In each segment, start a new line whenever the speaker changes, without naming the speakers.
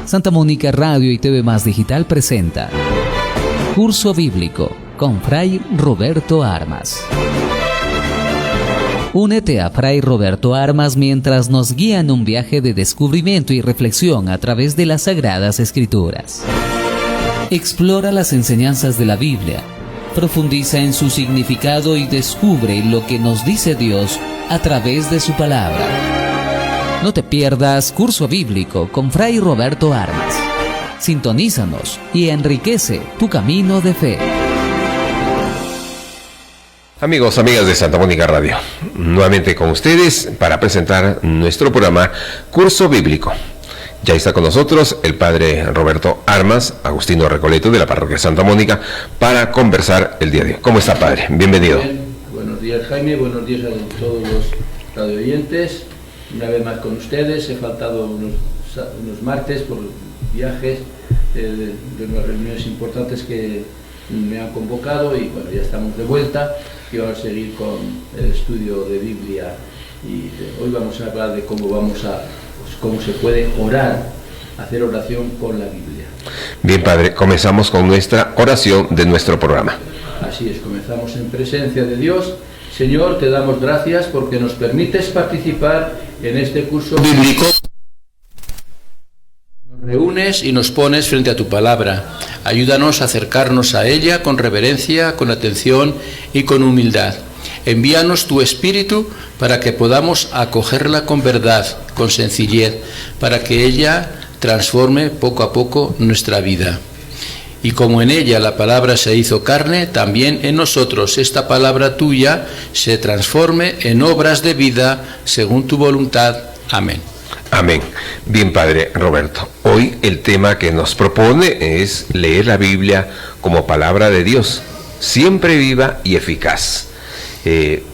Santa Mónica Radio y TV Más Digital presenta Curso Bíblico con Fray Roberto Armas. Únete a Fray Roberto Armas mientras nos guía en un viaje de descubrimiento y reflexión a través de las Sagradas Escrituras. Explora las enseñanzas de la Biblia, profundiza en su significado y descubre lo que nos dice Dios a través de su palabra. No te pierdas Curso Bíblico con Fray Roberto Armas. Sintonízanos y enriquece tu camino de fe.
Amigos, amigas de Santa Mónica Radio, nuevamente con ustedes para presentar nuestro programa Curso Bíblico. Ya está con nosotros el Padre Roberto Armas, agustino recoleto de la Parroquia Santa Mónica, para conversar el día de hoy. ¿Cómo está, Padre? Bienvenido.
Bien. Buenos días, Jaime, buenos días a todos los radioyentes. Una vez más con ustedes, he faltado unos martes por viajes de unas reuniones importantes que me han convocado y bueno, ya estamos de vuelta y vamos a seguir con el estudio de Biblia y hoy vamos a hablar de cómo se puede orar, hacer oración con la Biblia.
Bien, Padre, comenzamos con nuestra oración de nuestro programa.
Así es, comenzamos en presencia de Dios. Señor, te damos gracias porque nos permites participar en este curso bíblico. Nos reúnes y nos pones frente a tu palabra. Ayúdanos a acercarnos a ella con reverencia, con atención y con humildad. Envíanos tu Espíritu para que podamos acogerla con verdad, con sencillez, para que ella transforme poco a poco nuestra vida. Y como en ella la palabra se hizo carne, también en nosotros esta palabra tuya se transforme en obras de vida según tu voluntad. Amén.
Amén. Bien, Padre Roberto, hoy el tema que nos propone es leer la Biblia como palabra de Dios, siempre viva y eficaz.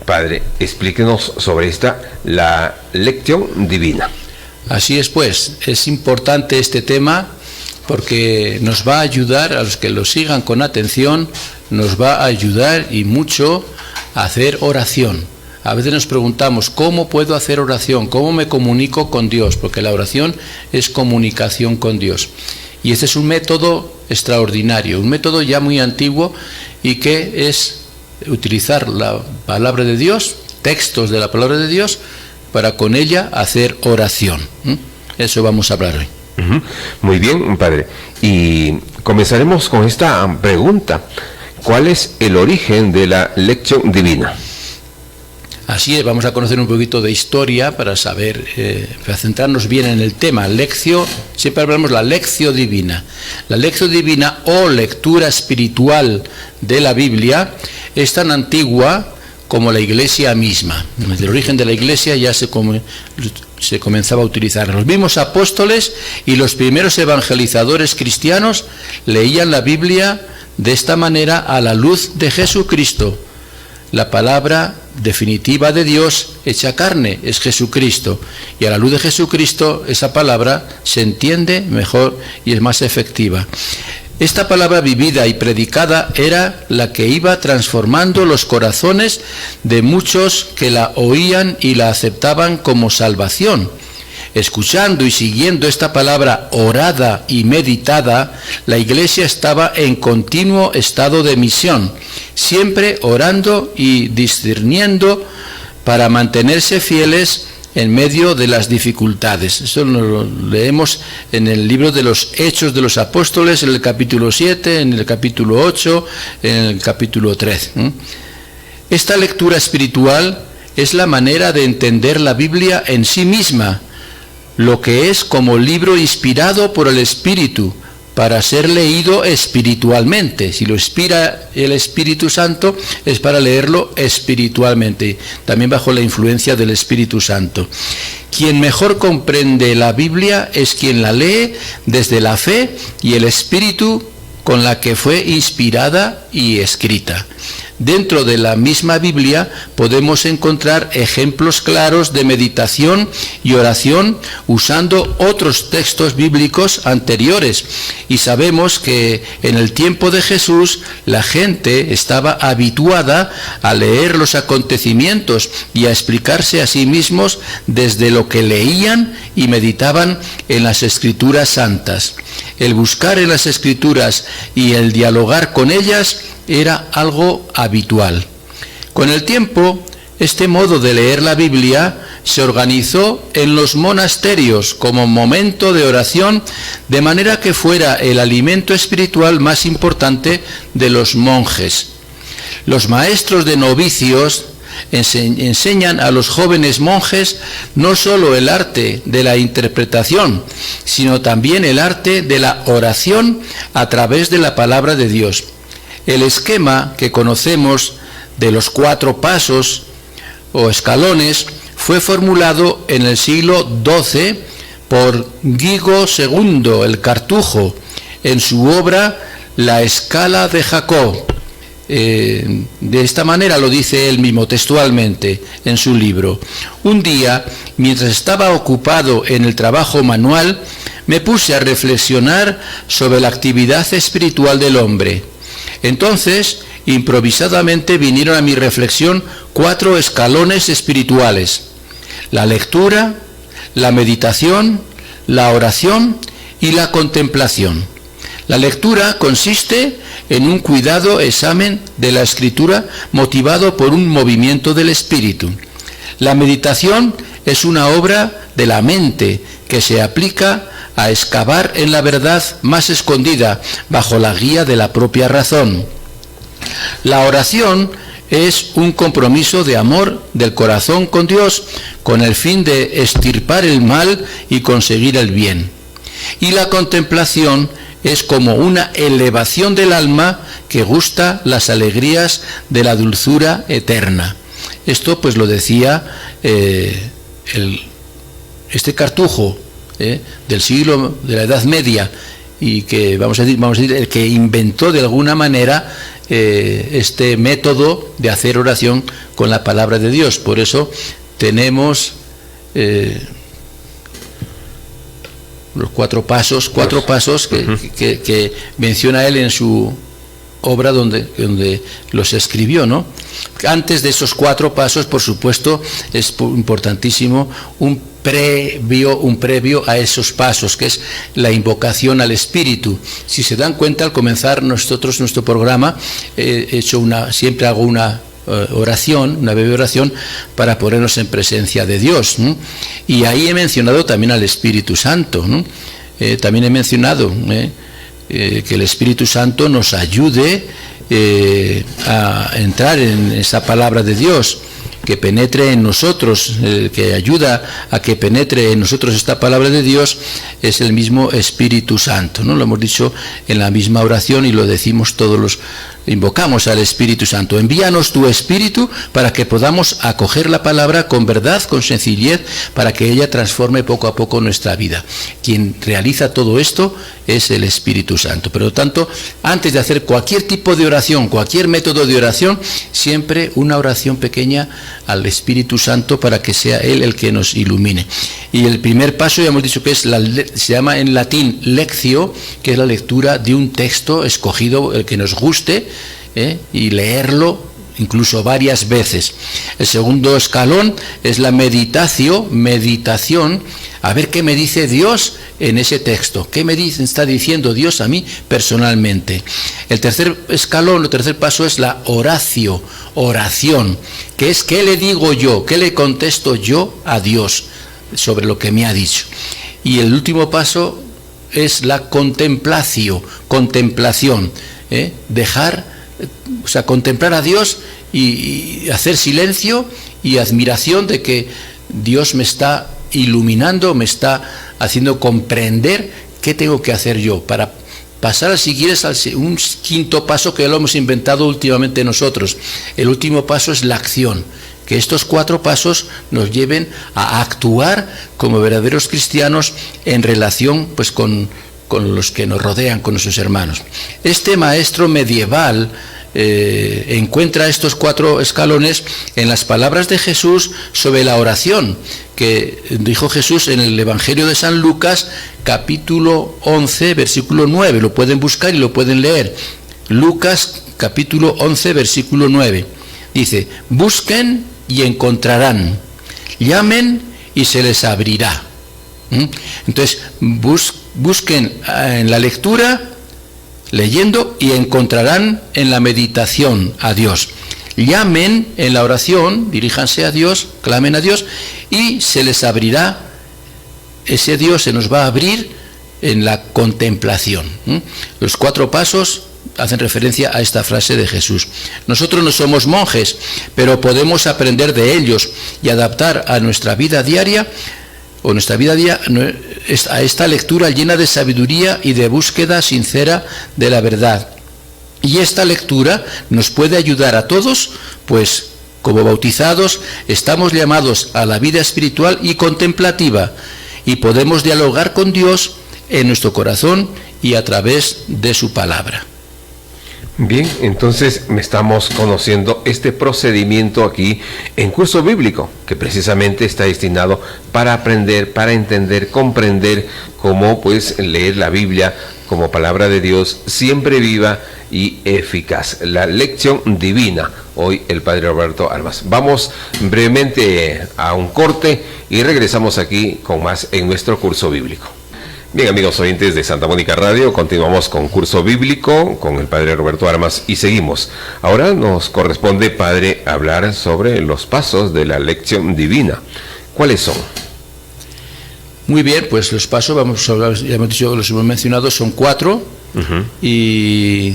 Padre, explíquenos sobre la lección divina.
Así es, pues, es importante este tema porque nos va a ayudar, a los que lo sigan con atención, nos va a ayudar y mucho a hacer oración. A veces nos preguntamos, ¿cómo puedo hacer oración? ¿Cómo me comunico con Dios? Porque la oración es comunicación con Dios. Y este es un método extraordinario, un método ya muy antiguo y que es utilizar la palabra de Dios, textos de la palabra de Dios, para con ella hacer oración. Eso vamos a hablar hoy.
Muy bien, Padre. Y comenzaremos con esta pregunta. ¿Cuál es el origen de la lección divina?
Así es, vamos a conocer un poquito de historia para saber, para centrarnos bien en el tema. Lección, siempre hablamos de la lección divina. La lección divina o lectura espiritual de la Biblia es tan antigua como la Iglesia misma. Desde el origen de la Iglesia ya se comenzaba a utilizar. Los mismos apóstoles y los primeros evangelizadores cristianos leían la Biblia de esta manera a la luz de Jesucristo. La palabra definitiva de Dios hecha carne es Jesucristo, y a la luz de Jesucristo esa palabra se entiende mejor y es más efectiva. Esta palabra vivida y predicada era la que iba transformando los corazones de muchos que la oían y la aceptaban como salvación. Escuchando y siguiendo esta palabra orada y meditada, la Iglesia estaba en continuo estado de misión, siempre orando y discerniendo para mantenerse fieles en medio de las dificultades. Eso lo leemos en el libro de los Hechos de los Apóstoles, en el capítulo 7, en el capítulo 8, en el capítulo 3. Esta lectura espiritual es la manera de entender la Biblia en sí misma, lo que es como libro inspirado por el Espíritu, para ser leído espiritualmente. Si lo inspira el Espíritu Santo, es para leerlo espiritualmente, también bajo la influencia del Espíritu Santo. Quien mejor comprende la Biblia es quien la lee desde la fe y el Espíritu con la que fue inspirada y escrita. Dentro de la misma Biblia podemos encontrar ejemplos claros de meditación y oración usando otros textos bíblicos anteriores. Y sabemos que en el tiempo de Jesús la gente estaba habituada a leer los acontecimientos y a explicarse a sí mismos desde lo que leían y meditaban en las Escrituras santas. El buscar en las Escrituras y el dialogar con ellas era algo habitual. Con el tiempo, este modo de leer la Biblia se organizó en los monasterios como momento de oración, de manera que fuera el alimento espiritual más importante de los monjes. Los maestros de novicios enseñan a los jóvenes monjes no solo el arte de la interpretación, sino también el arte de la oración a través de la palabra de Dios. El esquema que conocemos de los 4 pasos o escalones fue formulado en el siglo XII por Guigo II, el Cartujo, en su obra La Escala de Jacob. De esta manera lo dice él mismo textualmente en su libro: un día, mientras estaba ocupado en el trabajo manual, me puse a reflexionar sobre la actividad espiritual del hombre. Entonces, improvisadamente vinieron a mi reflexión 4 escalones espirituales: la lectura, la meditación, la oración y la contemplación. La lectura consiste en un cuidado examen de la Escritura motivado por un movimiento del espíritu. La meditación es una obra de la mente que se aplica a excavar en la verdad más escondida bajo la guía de la propia razón. La oración es un compromiso de amor del corazón con Dios con el fin de extirpar el mal y conseguir el bien. Y la contemplación es como una elevación del alma que gusta las alegrías de la dulzura eterna. Esto pues lo decía este Cartujo del siglo de la Edad Media, y que vamos a decir el que inventó de alguna manera este método de hacer oración con la palabra de Dios. Por eso tenemos los 4 pasos que menciona él en su obra donde los escribió, ¿no? Antes de esos 4 pasos, por supuesto, es importantísimo un previo a esos pasos, que es la invocación al Espíritu. Si se dan cuenta, al comenzar nosotros nuestro programa, siempre hago una oración, una breve oración para ponernos en presencia de Dios, ¿no? Y ahí he mencionado también al Espíritu Santo, ¿no? También he mencionado que el Espíritu Santo nos ayude a entrar en esa palabra de Dios, que penetre en nosotros, que ayuda a que penetre en nosotros esta palabra de Dios, es el mismo Espíritu Santo, ¿no? Lo hemos dicho en la misma oración y lo decimos invocamos al Espíritu Santo. Envíanos tu Espíritu para que podamos acoger la palabra con verdad, con sencillez, para que ella transforme poco a poco nuestra vida. Quien realiza todo esto es el Espíritu Santo. Por lo tanto, antes de hacer cualquier tipo de oración, cualquier método de oración, siempre una oración pequeña al Espíritu Santo para que sea Él el que nos ilumine. Y el primer paso, ya hemos dicho que se llama en latín lectio, que es la lectura de un texto escogido, el que nos guste, y leerlo incluso varias veces. El segundo escalón es la meditación, a ver qué me dice Dios en ese texto, qué me está diciendo Dios a mí personalmente. El tercer escalón, el tercer paso es la oración, que es qué le digo yo, qué le contesto yo a Dios sobre lo que me ha dicho. Y el último paso es la contemplación, contemplar a Dios y hacer silencio y admiración de que Dios me está iluminando, me está haciendo comprender qué tengo que hacer yo, para pasar, si quieres, a un quinto paso que lo hemos inventado últimamente nosotros. El último paso es la acción, que estos 4 pasos nos lleven a actuar como verdaderos cristianos en relación pues con los que nos rodean, con nuestros hermanos. Este maestro medieval encuentra estos 4 escalones en las palabras de Jesús sobre la oración, que dijo Jesús en el Evangelio de San Lucas, capítulo 11, versículo 9. Lo pueden buscar y lo pueden leer. Lucas, capítulo 11, versículo 9. Dice: busquen y encontrarán, llamen y se les abrirá. Entonces, busquen en la lectura, leyendo, y encontrarán en la meditación a Dios. Llamen en la oración, diríjanse a Dios, clamen a Dios, y se les abrirá. Ese Dios se nos va a abrir en la contemplación. Los 4 pasos hacen referencia a esta frase de Jesús. Nosotros no somos monjes, pero podemos aprender de ellos y adaptar a nuestra vida diaria, a esta lectura llena de sabiduría y de búsqueda sincera de la verdad. Y esta lectura nos puede ayudar a todos, pues como bautizados estamos llamados a la vida espiritual y contemplativa, y podemos dialogar con Dios en nuestro corazón y a través de su palabra.
Bien, entonces estamos conociendo este procedimiento aquí en Curso Bíblico, que precisamente está destinado para aprender, para entender, comprender cómo pues leer la Biblia como palabra de Dios, siempre viva y eficaz. La lección divina, hoy el Padre Roberto Armas. Vamos brevemente a un corte y regresamos aquí con más en nuestro Curso Bíblico. Bien, amigos oyentes de Santa Mónica Radio, continuamos con Curso Bíblico con el Padre Roberto Armas y seguimos. Ahora nos corresponde, Padre, hablar sobre los pasos de la lección divina. ¿Cuáles son?
Muy bien, pues los pasos, ya hemos dicho, los hemos mencionado, son 4, y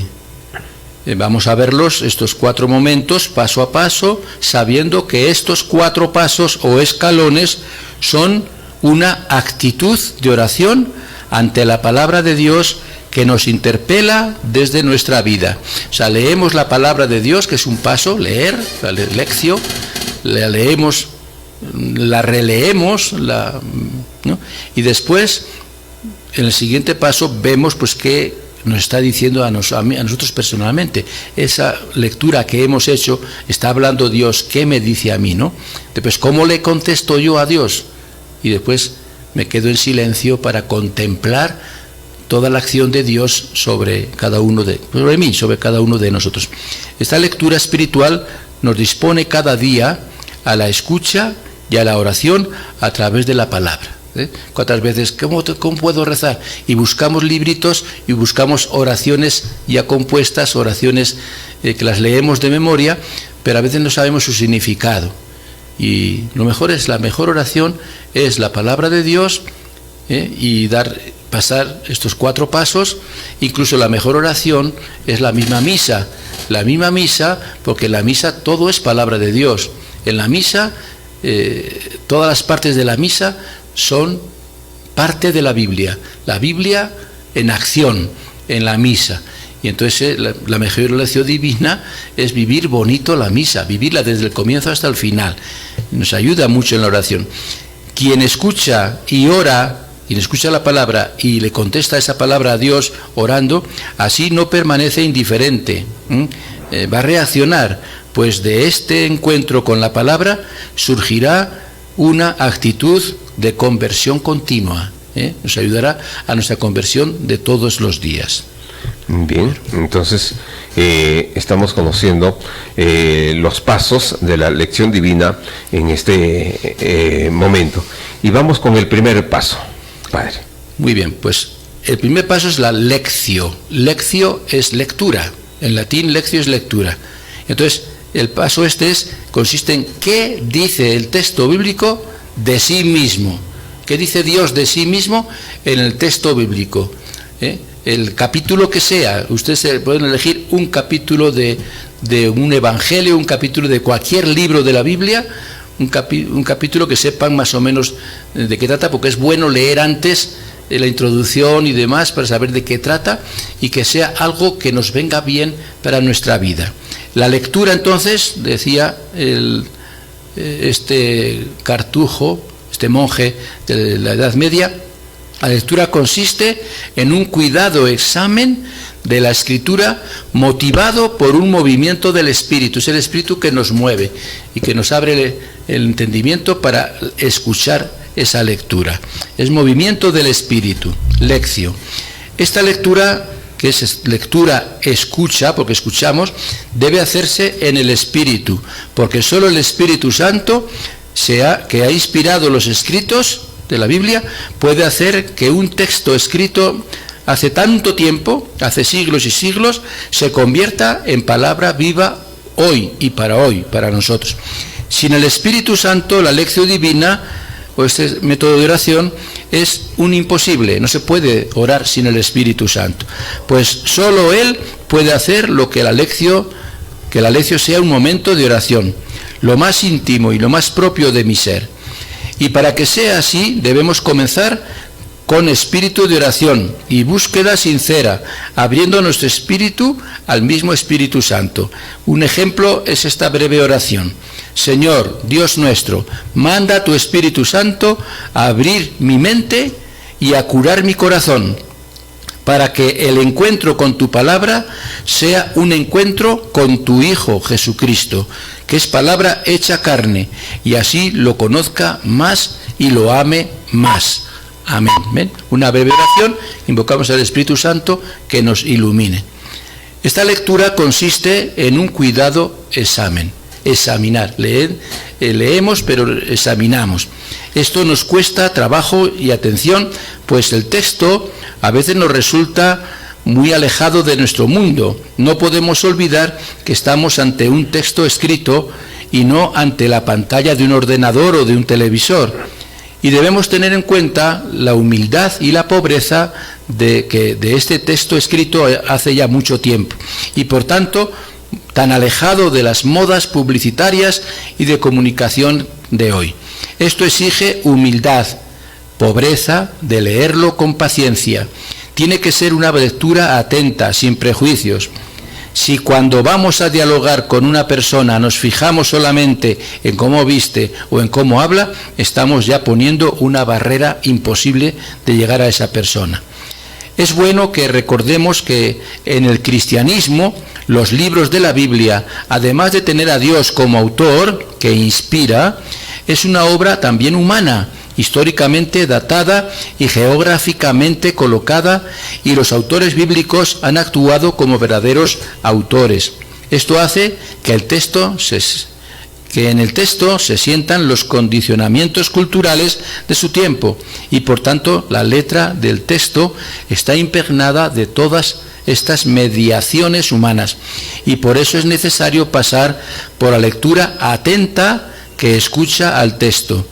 vamos a verlos, estos 4 momentos, paso a paso, sabiendo que estos 4 pasos o escalones son una actitud de oración ante la palabra de Dios que nos interpela desde nuestra vida. O sea, leemos la palabra de Dios, que es un paso, leer, la lección, la leemos, la releemos, ¿no? Y después, en el siguiente paso, vemos pues qué nos está diciendo a nosotros personalmente. Esa lectura que hemos hecho, está hablando Dios, ¿qué me dice a mí, no? Después, ¿cómo le contesto yo a Dios? Y después me quedo en silencio para contemplar toda la acción de Dios sobre cada uno de nosotros. Esta lectura espiritual nos dispone cada día a la escucha y a la oración a través de la palabra. ¿Cuántas veces, cómo puedo rezar? Y buscamos libritos y buscamos oraciones ya compuestas, oraciones que las leemos de memoria, pero a veces no sabemos su significado. Y la mejor oración es la palabra de Dios, y pasar estos 4 pasos. Incluso la mejor oración es la misma misa, porque en la misa todo es palabra de Dios. En la misa, todas las partes de la misa son parte de la Biblia en acción, en la misa. Y entonces la mejor lección divina es vivir bonito la misa, vivirla desde el comienzo hasta el final. Nos ayuda mucho en la oración. Quien escucha y ora, quien escucha la palabra y le contesta esa palabra a Dios orando, así no permanece indiferente, va a reaccionar, pues de este encuentro con la palabra surgirá una actitud de conversión continua. Nos ayudará a nuestra conversión de todos los días.
Bien, entonces estamos conociendo los pasos de la lección divina en este momento. Y vamos con el primer paso, Padre.
Muy bien, pues el primer paso es la lectio. Lectio es lectura. En latín, lectio es lectura. Entonces, el paso consiste en qué dice el texto bíblico de sí mismo. ¿Qué dice Dios de sí mismo en el texto bíblico? El capítulo que sea, ustedes pueden elegir un capítulo de un evangelio, un capítulo de cualquier libro de la Biblia, un capítulo que sepan más o menos de qué trata, porque es bueno leer antes la introducción y demás para saber de qué trata, y que sea algo que nos venga bien para nuestra vida. La lectura, entonces, decía este Cartujo, este monje de la Edad Media, La lectura consiste en un cuidado examen de la Escritura motivado por un movimiento del Espíritu. Es el Espíritu que nos mueve y que nos abre el entendimiento para escuchar esa lectura. Es movimiento del Espíritu, lectio. Esta lectura, que es lectura escucha, porque escuchamos, debe hacerse en el Espíritu, porque solo el Espíritu Santo, que ha inspirado los escritos de la Biblia, puede hacer que un texto escrito hace tanto tiempo, hace siglos y siglos, se convierta en palabra viva hoy, para nosotros. Sin el Espíritu Santo, la lección divina, o este método de oración, es un imposible. No se puede orar sin el Espíritu Santo. Pues solo Él puede hacer lo que la lección sea un momento de oración, lo más íntimo y lo más propio de mi ser. Y para que sea así, debemos comenzar con espíritu de oración y búsqueda sincera, abriendo nuestro espíritu al mismo Espíritu Santo. Un ejemplo es esta breve oración. Señor, Dios nuestro, manda tu Espíritu Santo a abrir mi mente y a curar mi corazón, para que el encuentro con tu palabra sea un encuentro con tu Hijo Jesucristo, que es palabra hecha carne, y así lo conozca más y lo ame más. Amén. ¿Ven? Una breve oración, invocamos al Espíritu Santo que nos ilumine. Esta lectura consiste en un cuidado examen, examinar. Leemos, pero examinamos. Esto nos cuesta trabajo y atención, pues el texto a veces nos resulta muy alejado de nuestro mundo. No podemos olvidar que estamos ante un texto escrito y no ante la pantalla de un ordenador o de un televisor. Y debemos tener en cuenta la humildad y la pobreza de este texto escrito hace ya mucho tiempo, y por tanto tan alejado de las modas publicitarias y de comunicación de hoy. Esto exige humildad, pobreza de leerlo con paciencia. Tiene que ser una lectura atenta, sin prejuicios. Si cuando vamos a dialogar con una persona nos fijamos solamente en cómo viste o en cómo habla, estamos ya poniendo una barrera imposible de llegar a esa persona. Es bueno que recordemos que en el cristianismo los libros de la Biblia, además de tener a Dios como autor que inspira, es una obra también humana, históricamente datada y geográficamente colocada, y los autores bíblicos han actuado como verdaderos autores. Esto hace que en el texto se sientan los condicionamientos culturales de su tiempo, y por tanto la letra del texto está impregnada de todas estas mediaciones humanas, y por eso es necesario pasar por la lectura atenta que escucha al texto.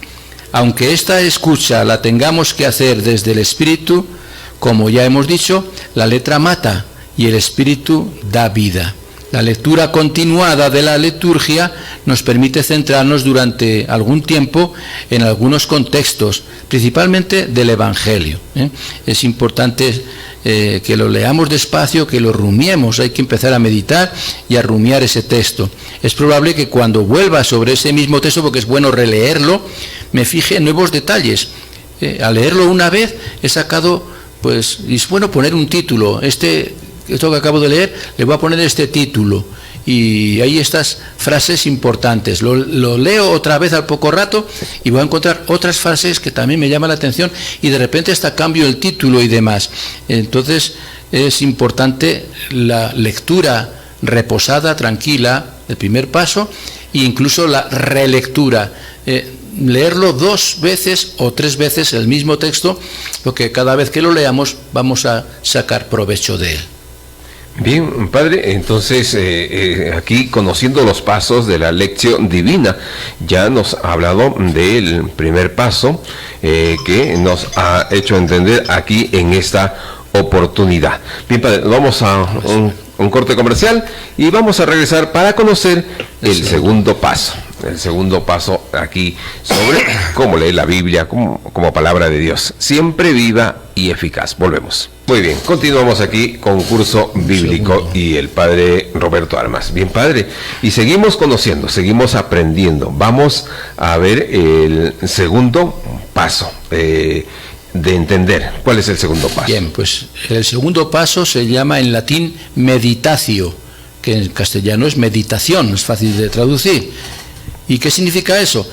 Aunque esta escucha la tengamos que hacer desde el Espíritu, como ya hemos dicho, la letra mata y el Espíritu da vida. La lectura continuada de la liturgia nos permite centrarnos durante algún tiempo en algunos contextos, principalmente del Evangelio. Es importante que lo leamos despacio, que lo rumiemos. Hay que empezar a meditar y a rumiar ese texto. Es probable que cuando vuelva sobre ese mismo texto, porque es bueno releerlo, me fije en nuevos detalles. Al leerlo una vez he sacado, pues, y es bueno poner un título. Esto que acabo de leer, le voy a poner este título, y hay estas frases importantes. Lo leo otra vez al poco rato y voy a encontrar otras frases que también me llaman la atención, y de repente hasta cambio el título y demás. Entonces es importante la lectura reposada, tranquila, el primer paso, e incluso la relectura. Leerlo 2 veces o 3 veces el mismo texto, porque cada vez que lo leamos vamos a sacar provecho de él.
Bien, padre, entonces aquí, conociendo los pasos de la lección divina, ya nos ha hablado del primer paso que nos ha hecho entender aquí en esta oportunidad. Bien, padre, vamos a un corte comercial y vamos a regresar para conocer el segundo paso. El segundo paso aquí sobre cómo leer la Biblia como palabra de Dios, siempre viva y eficaz. Volvemos. Muy bien, continuamos aquí con Curso Bíblico y el padre Roberto Armas. Bien, padre, y seguimos conociendo, seguimos aprendiendo. Vamos a ver el segundo paso. de entender. ¿Cuál es el segundo paso?
Bien, pues el segundo paso se llama en latín meditatio, que en castellano es meditación, es fácil de traducir. ¿Y qué significa eso?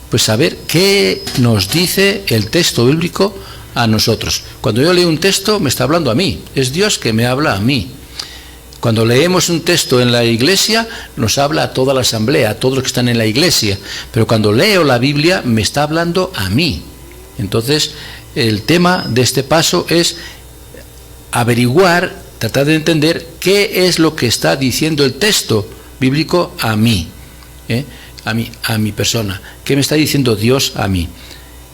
Pues saber qué nos dice el texto bíblico a nosotros. Cuando yo leo un texto, me está hablando a mí, es Dios que me habla a mí. Cuando leemos un texto en la iglesia, nos habla a toda la asamblea, a todos los que están en la iglesia. Pero cuando leo la Biblia, me está hablando a mí. Entonces, el tema de este paso es averiguar, tratar de entender qué es lo que está diciendo el texto bíblico a mí, a mi persona. ¿Qué me está diciendo Dios a mí?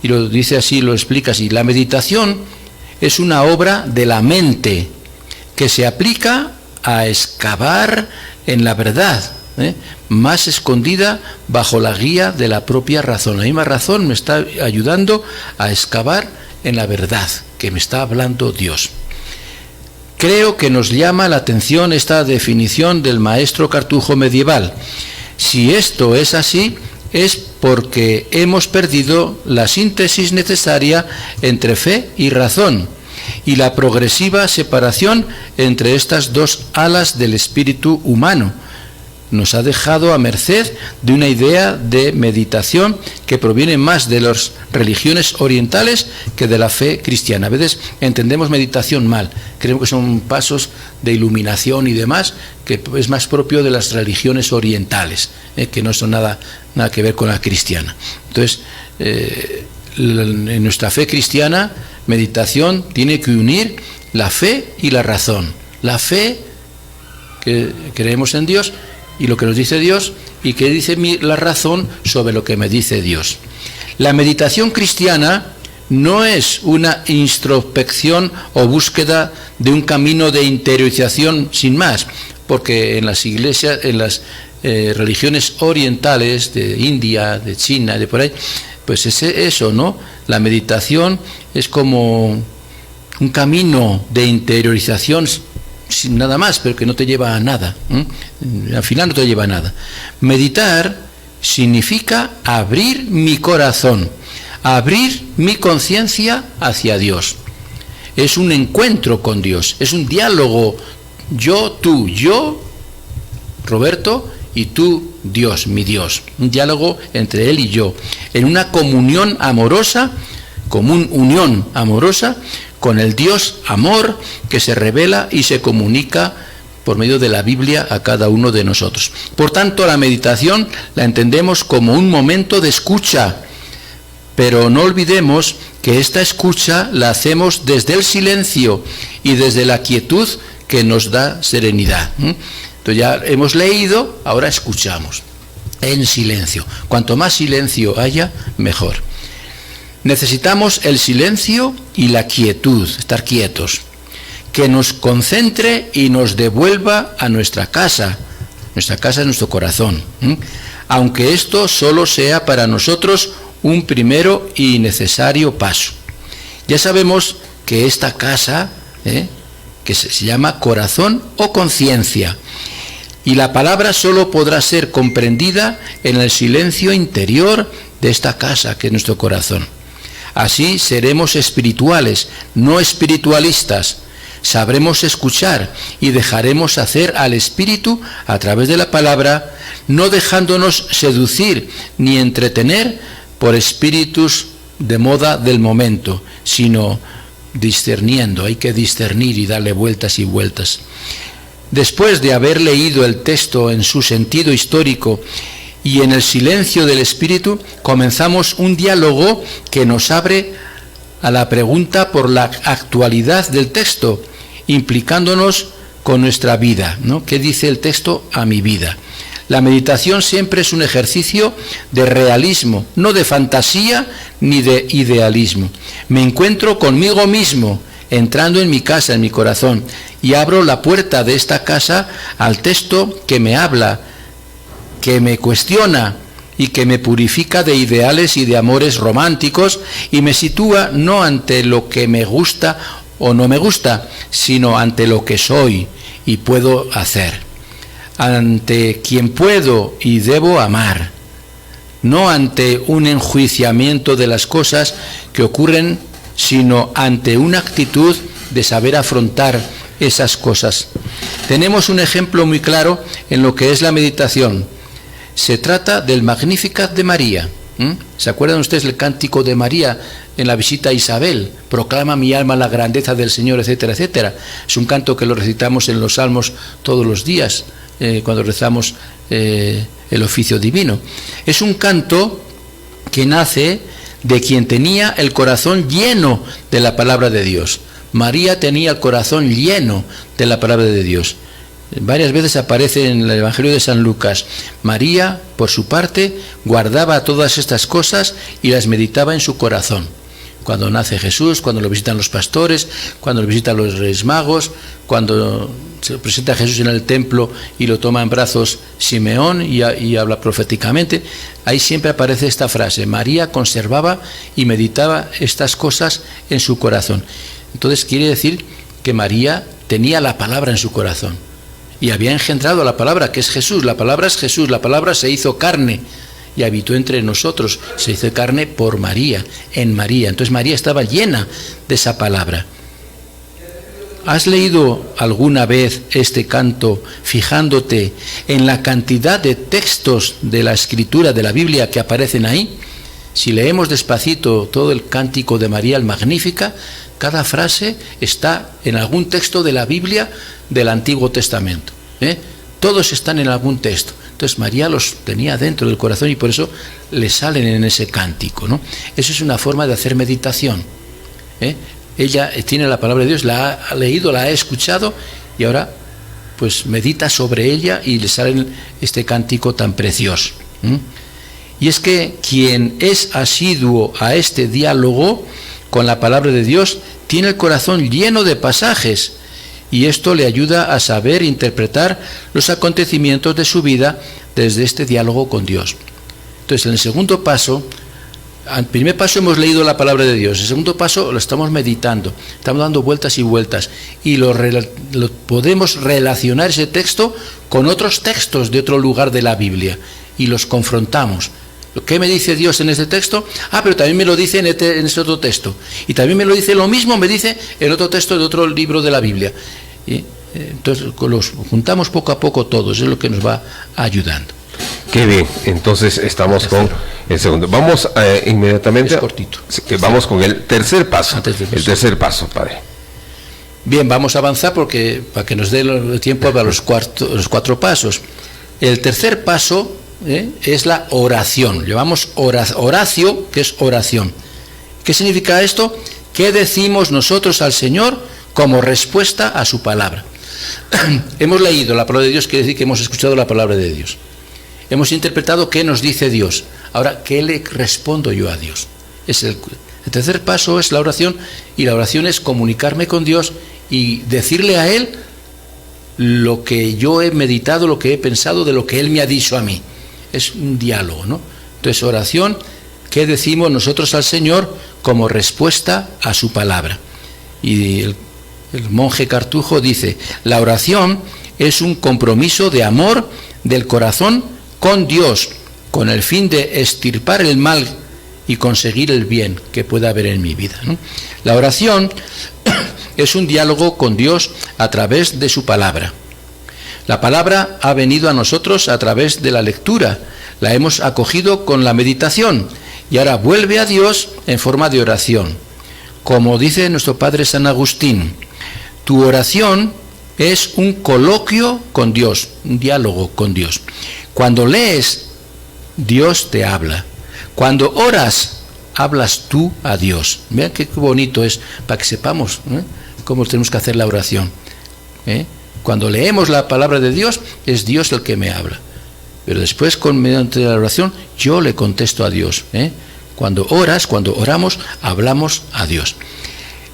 Y lo dice así, lo explica así. La meditación es una obra de la mente que se aplica a excavar en la verdad, más escondida bajo la guía de la propia razón. La misma razón me está ayudando a excavar en la verdad que me está hablando Dios. Creo que nos llama la atención esta definición del maestro cartujo medieval. Si esto es así, es porque hemos perdido la síntesis necesaria entre fe y razón y la progresiva separación entre estas dos alas del espíritu humano. Nos ha dejado a merced de una idea de meditación que proviene más de las religiones orientales que de la fe cristiana. A veces entendemos meditación mal, creemos que son pasos de iluminación y demás, que es más propio de las religiones orientales, que no son nada que ver con la cristiana. Entonces, en nuestra fe cristiana, meditación tiene que unir la fe y la razón. La fe, que creemos en Dios, y lo que nos dice Dios, y que dice la razón sobre lo que me dice Dios. La meditación cristiana no es una introspección o búsqueda de un camino de interiorización sin más, porque en las iglesias, en las religiones orientales de India, de China, de por ahí, pues es eso, ¿no? La meditación es como un camino de interiorización sin nada más, pero que no te lleva a nada. Al final no te lleva a nada. Meditar significa abrir mi corazón, abrir mi conciencia hacia Dios. Es un encuentro con Dios, es un diálogo, tú, yo, Roberto, y tú, Dios, mi Dios. Un diálogo entre Él y yo, en una comunión amorosa, unión amorosa, con el Dios amor que se revela y se comunica por medio de la Biblia a cada uno de nosotros. Por tanto, la meditación la entendemos como un momento de escucha, pero no olvidemos que esta escucha la hacemos desde el silencio y desde la quietud que nos da serenidad. Entonces ya hemos leído, ahora escuchamos en silencio. Cuanto más silencio haya, mejor. Necesitamos el silencio y la quietud, estar quietos, que nos concentre y nos devuelva a nuestra casa. Nuestra casa es nuestro corazón, aunque esto solo sea para nosotros un primero y necesario paso. Ya sabemos que esta casa, que se llama corazón o conciencia, y la palabra solo podrá ser comprendida en el silencio interior de esta casa que es nuestro corazón. Así seremos espirituales, no espiritualistas. Sabremos escuchar y dejaremos hacer al Espíritu a través de la palabra, no dejándonos seducir ni entretener por espíritus de moda del momento, sino discerniendo. Hay que discernir y darle vueltas y vueltas. Después de haber leído el texto en su sentido histórico y en el silencio del Espíritu, comenzamos un diálogo que nos abre a la pregunta por la actualidad del texto, implicándonos con nuestra vida, ¿no? ¿Qué dice el texto a mi vida? La meditación siempre es un ejercicio de realismo, no de fantasía ni de idealismo. Me encuentro conmigo mismo, entrando en mi casa, en mi corazón, y abro la puerta de esta casa al texto que me habla, que me cuestiona y que me purifica de ideales y de amores románticos y me sitúa no ante lo que me gusta o no me gusta, sino ante lo que soy y puedo hacer, ante quien puedo y debo amar, no ante un enjuiciamiento de las cosas que ocurren sino ante una actitud de saber afrontar esas cosas. Tenemos un ejemplo muy claro en lo que es la meditación. Se trata del Magnificat de María. ¿Se acuerdan ustedes del cántico de María en la visita a Isabel? Proclama mi alma la grandeza del Señor, etcétera, etcétera. Es un canto que lo recitamos en los salmos todos los días, cuando rezamos el oficio divino. Es un canto que nace de quien tenía el corazón lleno de la palabra de Dios. María tenía el corazón lleno de la palabra de Dios. Varias veces aparece en el Evangelio de San Lucas. María, por su parte, guardaba todas estas cosas y las meditaba en su corazón. Cuando nace Jesús, cuando lo visitan los pastores, cuando lo visitan los Reyes Magos, cuando se presenta Jesús en el templo y lo toma en brazos Simeón y habla proféticamente, ahí siempre aparece esta frase: María conservaba y meditaba estas cosas en su corazón. Entonces quiere decir que María tenía la palabra en su corazón y había engendrado la palabra, que es Jesús. La palabra es Jesús, la palabra se hizo carne y habitó entre nosotros, se hizo carne por María, en María. Entonces María estaba llena de esa palabra. ¿Has leído alguna vez este canto fijándote en la cantidad de textos de la Escritura, de la Biblia, que aparecen ahí? Si leemos despacito todo el cántico de María, el Magnífica, cada frase está en algún texto de la Biblia del Antiguo Testamento. Todos están en algún texto. Entonces María los tenía dentro del corazón y por eso le salen en ese cántico, ¿no? Eso es una forma de hacer meditación. Ella tiene la palabra de Dios, la ha leído, la ha escuchado y ahora pues medita sobre ella y le sale este cántico tan precioso. Y es que quien es asiduo a este diálogo con la palabra de Dios tiene el corazón lleno de pasajes y esto le ayuda a saber interpretar los acontecimientos de su vida desde este diálogo con Dios. Entonces, en el segundo paso, al primer paso hemos leído la palabra de Dios, el segundo paso lo estamos meditando, estamos dando vueltas y vueltas y lo podemos relacionar ese texto con otros textos de otro lugar de la Biblia y los confrontamos. ¿Qué me dice Dios en este texto? Pero también me lo dice en este otro texto. Y también me lo dice lo mismo, me dice en otro texto de otro libro de la Biblia. Y entonces los juntamos poco a poco todos, es lo que nos va ayudando.
Qué bien, entonces estamos con el segundo. Vamos inmediatamente.
Es cortito.
Vamos con el tercer paso. El tercer paso, padre.
Bien, vamos a avanzar porque para que nos dé el tiempo para los cuatro pasos. El tercer paso es la oración. Llevamos Horacio, que es oración. ¿Qué significa esto? ¿Qué decimos nosotros al Señor como respuesta a su palabra? Hemos leído la palabra de Dios, quiere decir que hemos escuchado la palabra de Dios. Hemos interpretado qué nos dice Dios. Ahora, ¿qué le respondo yo a Dios? El tercer paso es la oración, y la oración es comunicarme con Dios y decirle a Él lo que yo he meditado, lo que he pensado, de lo que Él me ha dicho a mí. Es un diálogo, ¿no? Entonces, oración, ¿qué decimos nosotros al Señor como respuesta a su palabra? Y el monje Cartujo dice: la oración es un compromiso de amor del corazón con Dios, con el fin de extirpar el mal y conseguir el bien que pueda haber en mi vida, ¿no? La oración es un diálogo con Dios a través de su palabra. La palabra ha venido a nosotros a través de la lectura, la hemos acogido con la meditación y ahora vuelve a Dios en forma de oración. Como dice nuestro padre San Agustín, tu oración es un coloquio con Dios, un diálogo con Dios. Cuando lees, Dios te habla. Cuando oras, hablas tú a Dios. Vean qué bonito es, para que sepamos cómo tenemos que hacer la oración. Cuando leemos la palabra de Dios, es Dios el que me habla. Pero después, mediante la oración, yo le contesto a Dios. Cuando oramos, hablamos a Dios.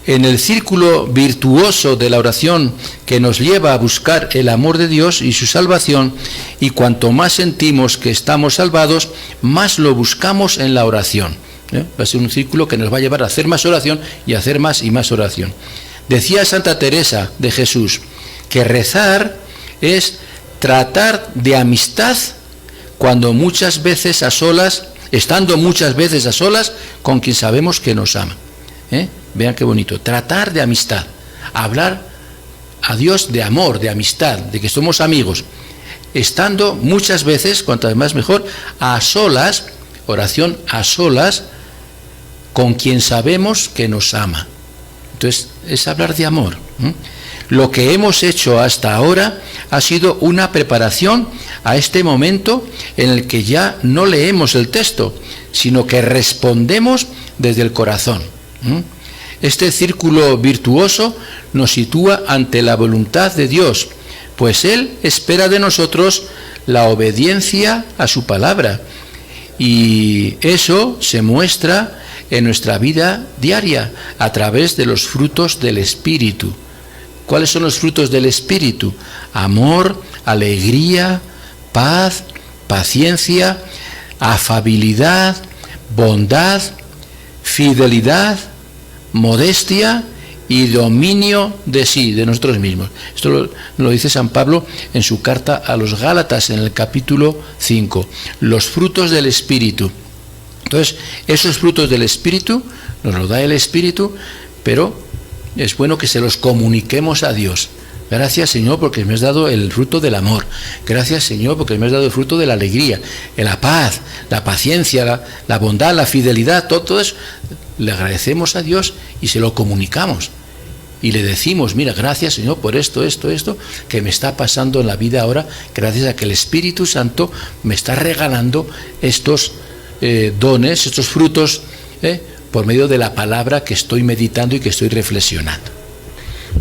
En el círculo virtuoso de la oración que nos lleva a buscar el amor de Dios y su salvación, y cuanto más sentimos que estamos salvados, más lo buscamos en la oración. Va a ser un círculo que nos va a llevar a hacer más oración y a hacer más y más oración. Decía Santa Teresa de Jesús que rezar es tratar de amistad estando muchas veces a solas con quien sabemos que nos ama. Vean qué bonito. Tratar de amistad. Hablar a Dios de amor, de amistad, de que somos amigos. Estando muchas veces, cuanto más mejor, a solas, oración a solas, con quien sabemos que nos ama. Entonces, es hablar de amor. Lo que hemos hecho hasta ahora ha sido una preparación a este momento en el que ya no leemos el texto, sino que respondemos desde el corazón. Este círculo virtuoso nos sitúa ante la voluntad de Dios, pues Él espera de nosotros la obediencia a su palabra, y eso se muestra en nuestra vida diaria a través de los frutos del Espíritu. ¿Cuáles son los frutos del Espíritu? Amor, alegría, paz, paciencia, afabilidad, bondad, fidelidad, modestia y dominio de sí, de nosotros mismos. Esto lo dice San Pablo en su carta a los Gálatas, en el capítulo 5. Los frutos del Espíritu. Entonces, esos frutos del Espíritu nos los da el Espíritu, pero es bueno que se los comuniquemos a Dios. Gracias, Señor, porque me has dado el fruto del amor. Gracias, Señor, porque me has dado el fruto de la alegría, la paz, la paciencia, la bondad, la fidelidad, todo eso. Le agradecemos a Dios y se lo comunicamos. Y le decimos, mira, gracias, Señor, por esto, que me está pasando en la vida ahora, gracias a que el Espíritu Santo me está regalando estos dones, estos frutos, por medio de la palabra que estoy meditando y que estoy reflexionando.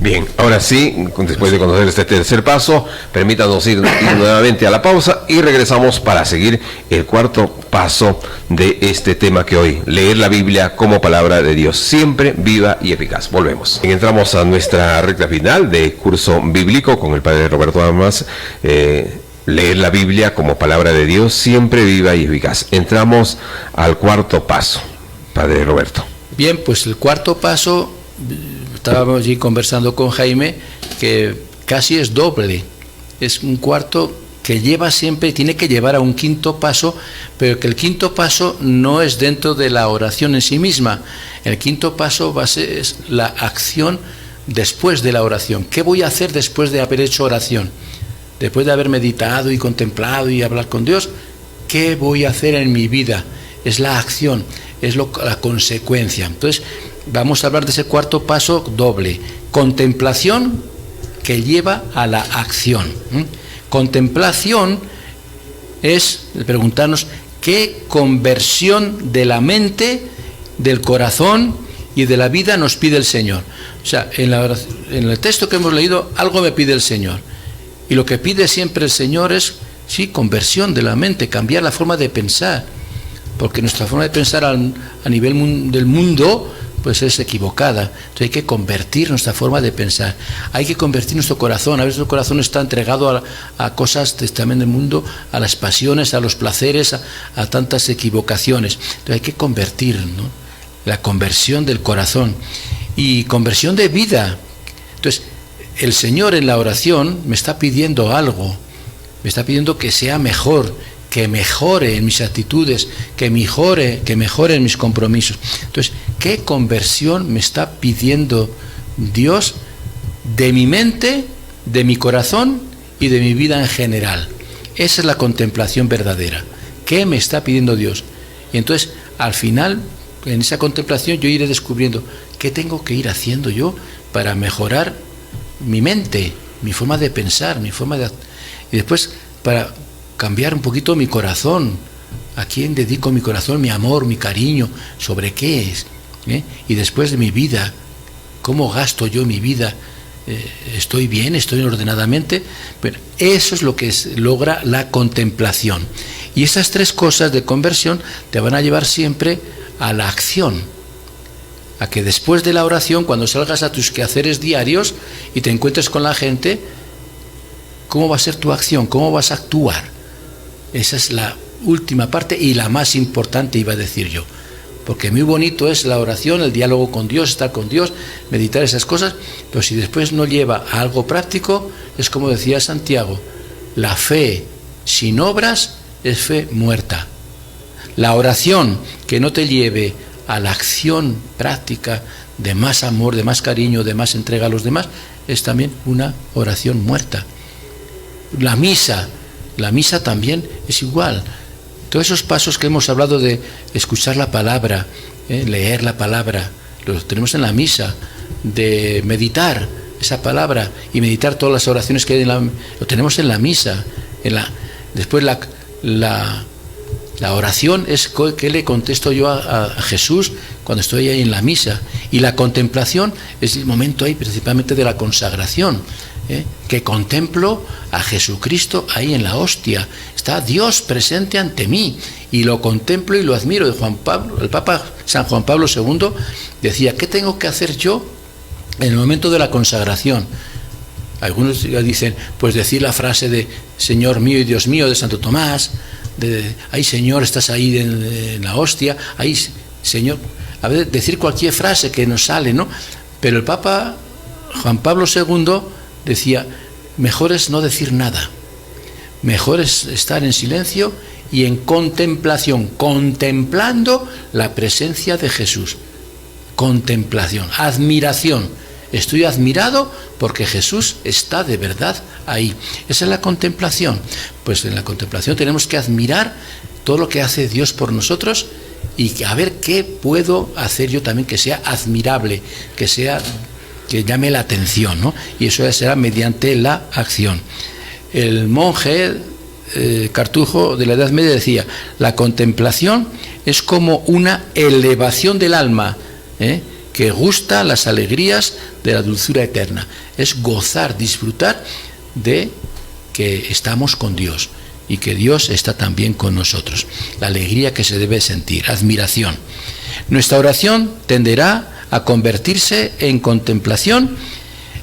Bien, ahora sí, después de conocer este tercer paso, permítanos ir nuevamente a la pausa y regresamos para seguir el cuarto paso de este tema que hoy, leer la Biblia como palabra de Dios, siempre viva y eficaz. Volvemos. Entramos a nuestra recta final de curso bíblico con el Padre Roberto Armas. Leer la Biblia como palabra de Dios, siempre viva y eficaz. Entramos al cuarto paso, Padre Roberto.
Bien, pues el cuarto paso, estábamos allí conversando con Jaime, que casi es doble. Es un cuarto que lleva siempre, tiene que llevar a un quinto paso, pero que el quinto paso no es dentro de la oración en sí misma. El quinto paso es la acción después de la oración. ¿Qué voy a hacer después de haber hecho oración? Después de haber meditado y contemplado y hablar con Dios, ¿qué voy a hacer en mi vida? Es la acción, es la consecuencia. Entonces, vamos a hablar de ese cuarto paso doble. Contemplación que lleva a la acción. Contemplación es preguntarnos qué conversión de la mente, del corazón y de la vida nos pide el Señor. O sea, en el texto que hemos leído, algo me pide el Señor. Y lo que pide siempre el Señor es, sí, conversión de la mente, cambiar la forma de pensar. Porque nuestra forma de pensar a nivel del mundo, pues es equivocada. Entonces hay que convertir nuestra forma de pensar. Hay que convertir nuestro corazón. A veces nuestro corazón está entregado a cosas también del mundo, a las pasiones, a los placeres, a tantas equivocaciones. Entonces hay que convertir, ¿no? La conversión del corazón. Y conversión de vida. Entonces, el Señor en la oración me está pidiendo algo. Me está pidiendo que sea mejor, que mejore en mis actitudes, que mejore en mis compromisos. Entonces, ¿qué conversión me está pidiendo Dios de mi mente, de mi corazón y de mi vida en general? Esa es la contemplación verdadera. ¿Qué me está pidiendo Dios? Y entonces, al final, en esa contemplación yo iré descubriendo qué tengo que ir haciendo yo para mejorar mi mente, mi forma de pensar, y después para cambiar un poquito mi corazón. ¿A quién dedico mi corazón, mi amor, mi cariño? ¿Sobre qué es? Y después de mi vida, ¿cómo gasto yo mi vida? ¿Estoy bien? ¿Estoy ordenadamente? Pero eso es lo que logra la contemplación. Y esas tres cosas de conversión te van a llevar siempre a la acción. A que después de la oración, cuando salgas a tus quehaceres diarios y te encuentres con la gente, ¿cómo va a ser tu acción? ¿Cómo vas a actuar? Esa es la última parte y la más importante, iba a decir yo. Porque muy bonito es la oración, el diálogo con Dios, estar con Dios, meditar esas cosas, pero si después no lleva a algo práctico, es como decía Santiago, la fe sin obras es fe muerta. La oración que no te lleve a la acción práctica de más amor, de más cariño, de más entrega a los demás, es también una oración muerta. La misa también es igual. Todos esos pasos que hemos hablado de escuchar la palabra, leer la palabra, los tenemos en la misa, de meditar esa palabra y meditar todas las oraciones que hay lo tenemos en la misa. Después la oración es que le contesto yo a Jesús cuando estoy ahí en la misa, y la contemplación es el momento ahí principalmente de la consagración, que contemplo a Jesucristo ahí en la hostia. Está Dios presente ante mí y lo contemplo y lo admiro. El Papa San Juan Pablo II decía: ¿qué tengo que hacer yo en el momento de la consagración? Algunos dicen, pues decir la frase de Señor mío y Dios mío, de Santo Tomás, ay Señor, estás ahí en la hostia, ay Señor, a ver, decir cualquier frase que nos sale, ¿no? Pero el Papa Juan Pablo II decía: mejor es no decir nada, mejor es estar en silencio y en contemplación, contemplando la presencia de Jesús. Contemplación, admiración. Estoy admirado porque Jesús está de verdad ahí. Esa es la contemplación. Pues en la contemplación tenemos que admirar todo lo que hace Dios por nosotros y a ver qué puedo hacer yo también que sea admirable, que llame la atención, ¿no? Y eso será mediante la acción. El monje Cartujo de la Edad Media decía: la contemplación es como una elevación del alma, que gusta las alegrías de la dulzura eterna. Es gozar, disfrutar de que estamos con Dios y que Dios está también con nosotros. La alegría que se debe sentir, admiración. Nuestra oración tenderá a convertirse en contemplación,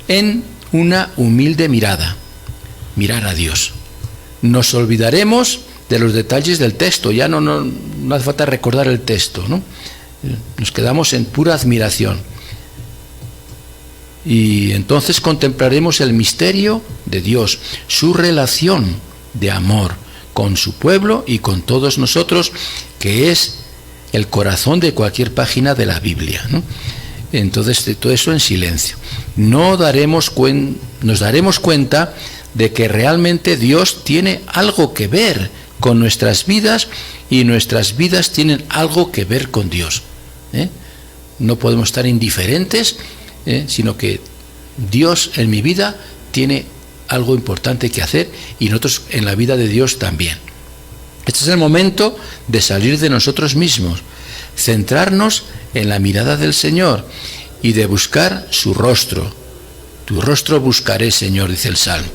en una humilde mirada, mirar a Dios. Nos olvidaremos de los detalles del texto, ya no hace falta recordar el texto, ¿no? Nos quedamos en pura admiración. Y entonces contemplaremos el misterio de Dios, su relación de amor con su pueblo y con todos nosotros, que es el corazón de cualquier página de la Biblia, ¿no? Entonces, de todo eso en silencio. Nos daremos cuenta de que realmente Dios tiene algo que ver con nuestras vidas y nuestras vidas tienen algo que ver con Dios. No podemos estar indiferentes, sino que Dios en mi vida tiene algo importante que hacer y nosotros en la vida de Dios también. Este es el momento de salir de nosotros mismos, centrarnos en la mirada del Señor y de buscar su rostro. Tu rostro buscaré, Señor, dice el Salmo,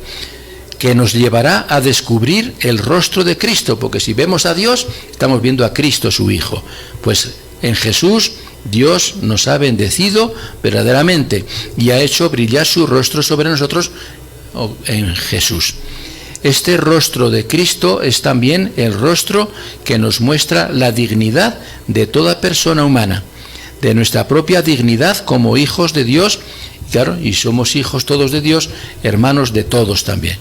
que nos llevará a descubrir el rostro de Cristo, porque si vemos a Dios, estamos viendo a Cristo, su Hijo. Pues en Jesús Dios nos ha bendecido verdaderamente y ha hecho brillar su rostro sobre nosotros en Jesús. Este rostro de Cristo es también el rostro que nos muestra la dignidad de toda persona humana, de nuestra propia dignidad como hijos de Dios, claro, y somos hijos todos de Dios, hermanos de todos también.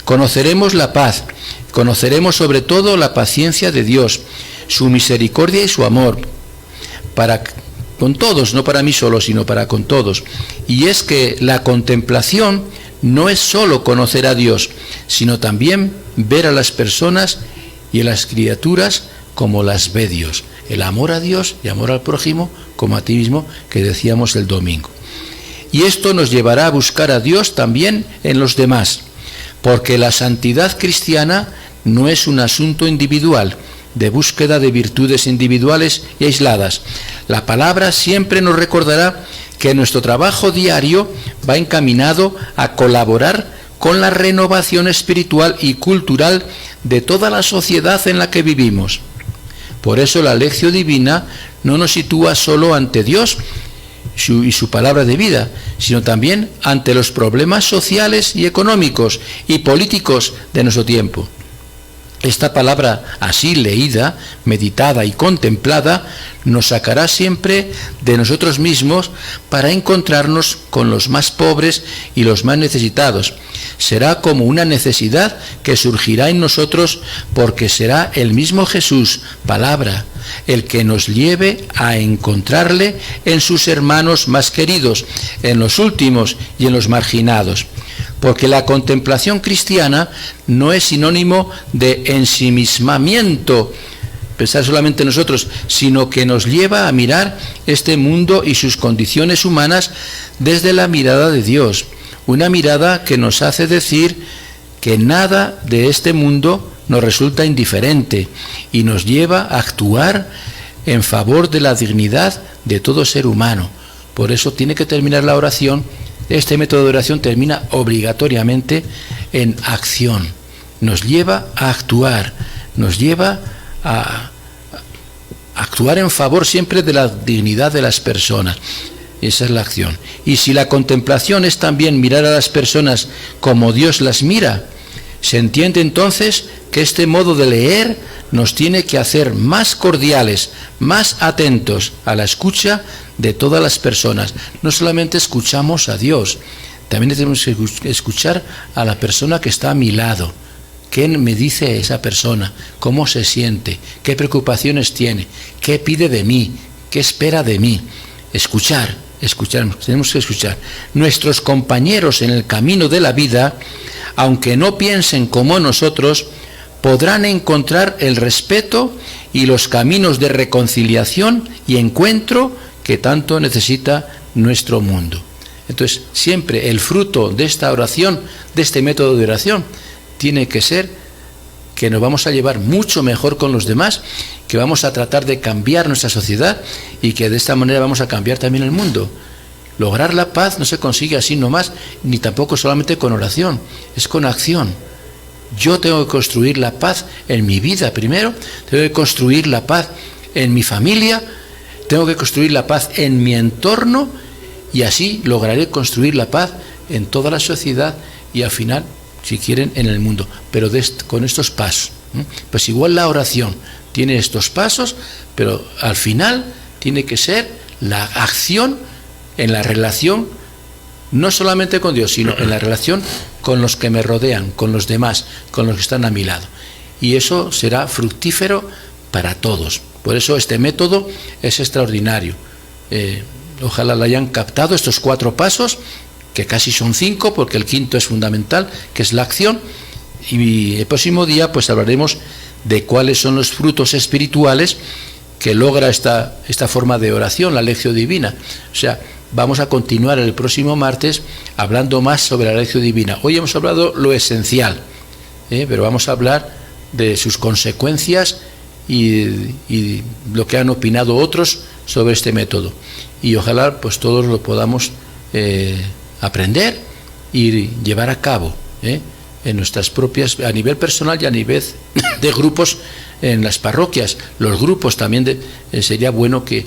Conoceremos la paz, conoceremos sobre todo la paciencia de Dios, su misericordia y su amor, con todos, no para mí solo, sino para con todos. Y es que la contemplación no es solo conocer a Dios, sino también ver a las personas y a las criaturas como las ve Dios. El amor a Dios y amor al prójimo como a ti mismo, que decíamos el domingo. Y esto nos llevará a buscar a Dios también en los demás, porque la santidad cristiana no es un asunto individual, de búsqueda de virtudes individuales y aisladas. La palabra siempre nos recordará que nuestro trabajo diario va encaminado a colaborar con la renovación espiritual y cultural de toda la sociedad en la que vivimos. Por eso la Lectio Divina no nos sitúa solo ante Dios y su palabra de vida, sino también ante los problemas sociales y económicos y políticos de nuestro tiempo. Esta palabra así leída, meditada y contemplada nos sacará siempre de nosotros mismos para encontrarnos con los más pobres y los más necesitados. Será como una necesidad que surgirá en nosotros porque será el mismo Jesús, palabra, el que nos lleve a encontrarle en sus hermanos más queridos, en los últimos y en los marginados. Porque la contemplación cristiana no es sinónimo de ensimismamiento, pensar solamente en nosotros, sino que nos lleva a mirar este mundo y sus condiciones humanas desde la mirada de Dios. Una mirada que nos hace decir que nada de este mundo nos resulta indiferente y nos lleva a actuar en favor de la dignidad de todo ser humano. Por eso tiene que terminar la oración. Este método de oración termina obligatoriamente en acción. Nos lleva a actuar, nos lleva a actuar en favor siempre de la dignidad de las personas. Esa es la acción. Y si la contemplación es también mirar a las personas como Dios las mira, se entiende entonces que este modo de leer nos tiene que hacer más cordiales, más atentos a la escucha de todas las personas. No solamente escuchamos a Dios, también tenemos que escuchar a la persona que está a mi lado. ¿Qué me dice esa persona? ¿Cómo se siente? ¿Qué preocupaciones tiene? ¿Qué pide de mí? ¿Qué espera de mí? Escuchar, tenemos que escuchar. Nuestros compañeros en el camino de la vida, aunque no piensen como nosotros, podrán encontrar el respeto y los caminos de reconciliación y encuentro que tanto necesita nuestro mundo. Entonces, siempre el fruto de esta oración, de este método de oración, tiene que ser que nos vamos a llevar mucho mejor con los demás, que vamos a tratar de cambiar nuestra sociedad y que de esta manera vamos a cambiar también el mundo. Lograr la paz no se consigue así nomás, ni tampoco solamente con oración, es con acción. Yo tengo que construir la paz en mi vida primero, tengo que construir la paz en mi familia, tengo que construir la paz en mi entorno y así lograré construir la paz en toda la sociedad y al final, si quieren, en el mundo. Pero con estos pasos. Pues igual la oración tiene estos pasos, pero al final tiene que ser la acción en la relación, no solamente con Dios, sino en la relación con los que me rodean, con los demás, con los que están a mi lado. Y eso será fructífero para todos. Por eso este método es extraordinario. Ojalá lo hayan captado, estos 4 pasos, que casi son 5, porque el quinto es fundamental, que es la acción. Y el próximo día pues hablaremos de cuáles son los frutos espirituales que logra esta forma de oración, la Lectio Divina. O sea, vamos a continuar el próximo martes hablando más sobre la Lectio Divina. Hoy hemos hablado lo esencial, pero vamos a hablar de sus consecuencias y lo que han opinado otros sobre este método. Y ojalá pues todos lo podamos aprender y llevar a cabo en nuestras propias, a nivel personal y a nivel de grupos en las parroquias. Los grupos también sería bueno que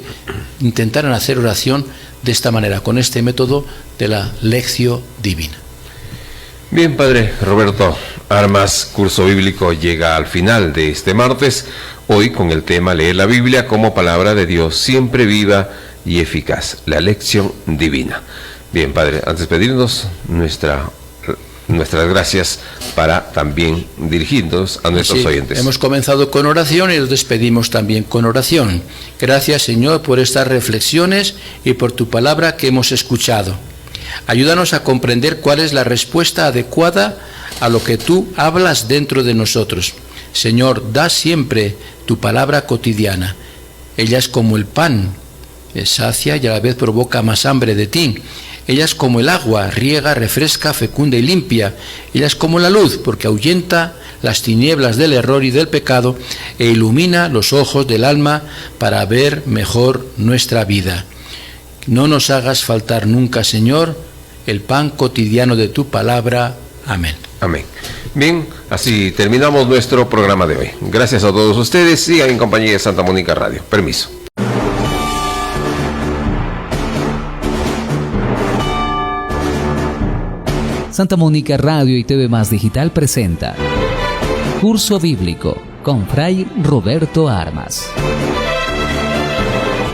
intentaran hacer oración de esta manera, con este método de la Lectio Divina.
Bien, Padre Roberto Armas, curso bíblico llega al final de este martes, hoy con el tema Leer la Biblia como palabra de Dios, siempre viva y eficaz, la Lección Divina. Bien, Padre, antes de pedirnos nuestras gracias para también dirigirnos a nuestros oyentes.
Hemos comenzado con oración y nos despedimos también con oración. Gracias, Señor, por estas reflexiones y por tu palabra que hemos escuchado. Ayúdanos a comprender cuál es la respuesta adecuada a lo que tú hablas dentro de nosotros. Señor, da siempre tu palabra cotidiana. Ella es como el pan, sacia y a la vez provoca más hambre de ti. Ella es como el agua, riega, refresca, fecunda y limpia. Ella es como la luz, porque ahuyenta las tinieblas del error y del pecado e ilumina los ojos del alma para ver mejor nuestra vida. No nos hagas faltar nunca, Señor, el pan cotidiano de tu palabra. Amén.
Amén. Bien, así terminamos nuestro programa de hoy. Gracias a todos ustedes. Sigan en compañía de Santa Mónica Radio. Permiso.
Santa Mónica Radio y TV Más Digital presenta Curso Bíblico con Fray Roberto Armas.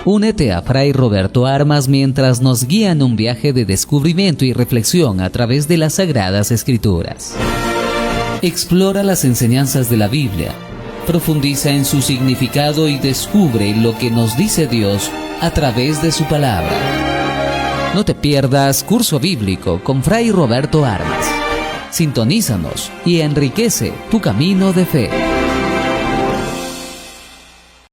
Únete a Fray Roberto Armas mientras nos guía en un viaje de descubrimiento y reflexión a través de las Sagradas Escrituras. Explora las enseñanzas de la Biblia, profundiza en su significado y descubre lo que nos dice Dios a través de su palabra. No te pierdas Curso Bíblico con Fray Roberto Armas. Sintonízanos y enriquece tu camino de fe.